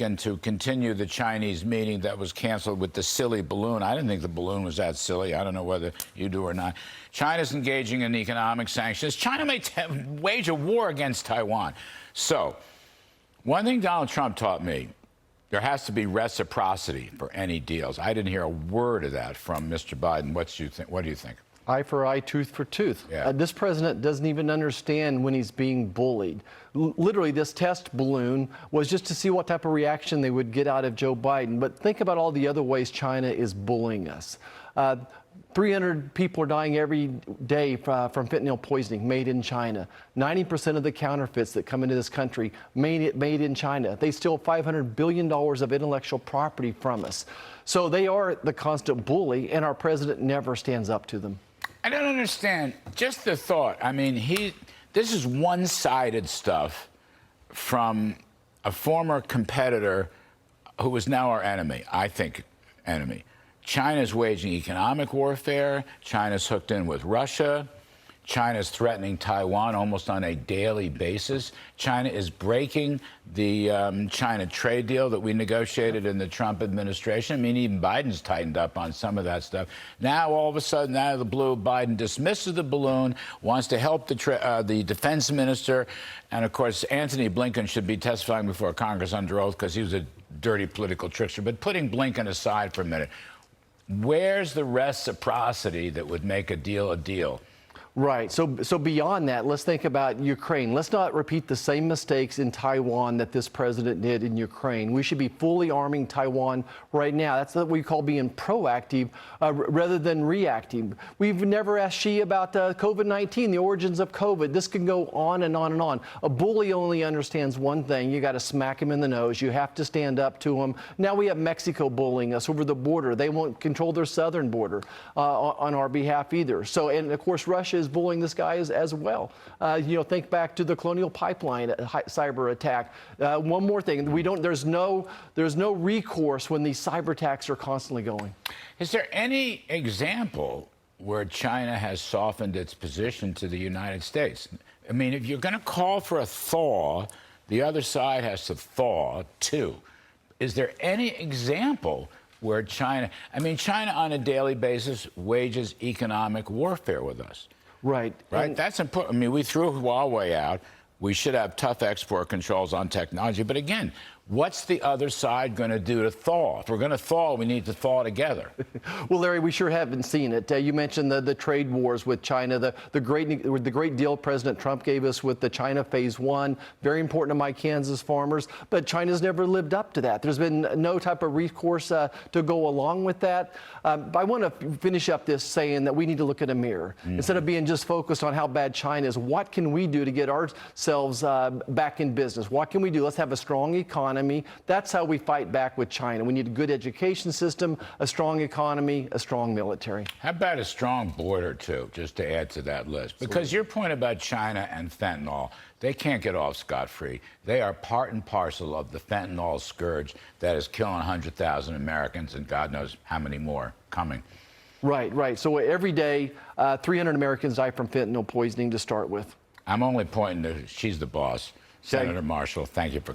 and to continue the Chinese meeting that was canceled with the silly balloon. I didn't think the balloon was that silly. I don't know whether you do or not. China's engaging in economic sanctions. China may wage a war against Taiwan. So, one thing Donald Trump taught me, there has to be reciprocity for any deals. I didn't hear a word of that from Mr. Biden. What do you think? Eye for eye, tooth for tooth. Yeah. This president doesn't even understand when he's being bullied. Literally, this test balloon was just to see what type of reaction they would get out of Joe Biden. But think about all the other ways China is bullying us. 300 people are dying every day from fentanyl poisoning made in China. 90% of the counterfeits that come into this country made in China. They steal $500 billion of intellectual property from us. So they are the constant bully, and our president never stands up to them. I don't understand. Just the thought. I mean, this is one-sided stuff from a former competitor who is now our enemy, I think enemy. China's waging economic warfare. China's hooked in with Russia. China's threatening Taiwan almost on a daily basis. China is breaking the China trade deal that we negotiated in the Trump administration. I mean, even Biden's tightened up on some of that stuff. Now, all of a sudden, out of the blue, Biden dismisses the balloon, wants to help the defense minister. And, of course, Antony Blinken should be testifying before Congress under oath because he was a dirty political trickster. But putting Blinken aside for a minute, where's the reciprocity that would make a deal a deal? Right. So beyond that, let's think about Ukraine. Let's not repeat the same mistakes in Taiwan that this president did in Ukraine. We should be fully arming Taiwan right now. That's what we call being proactive rather than reactive. We've never asked Xi about COVID-19, the origins of COVID. This can go on and on and on. A bully only understands one thing. You got to smack him in the nose. You have to stand up to him. Now we have Mexico bullying us over the border. They won't control their southern border on our behalf either. So, and of course, Russia is bullying this guy as well. Think back to the Colonial Pipeline cyber attack. One more thing, there's no recourse when these cyber attacks are constantly going. Is there any example where China has softened its position to the United States? I mean, if you're going to call for a thaw, the other side has to thaw too. Is there any example where China on a daily basis wages economic warfare with us? Right. Right. That's important. I mean, we threw Huawei out. We should have tough export controls on technology. But again, what's the other side going to do to thaw? If we're going to thaw, we need to thaw together. Well, Larry, we sure haven't seen it. You mentioned the trade wars with China, the great deal President Trump gave us with the China Phase 1, very important to my Kansas farmers. But China's never lived up to that. There's been no type of recourse to go along with that. I want to finish up this saying that we need to look in a mirror. Instead of being just focused on how bad China is, what can we do to get ourselves back in business? What can we do? Let's have a strong economy. That's how we fight back with China. We need a good education system, a strong economy, a strong military. How about a strong border, too, just to add to that list? Because your point about China and fentanyl, they can't get off scot-free. They are part and parcel of the fentanyl scourge that is killing 100,000 Americans and God knows how many more coming. Right. So every day, 300 Americans die from fentanyl poisoning to start with. I'm only pointing to, she's the boss. Senator Marshall, thank you for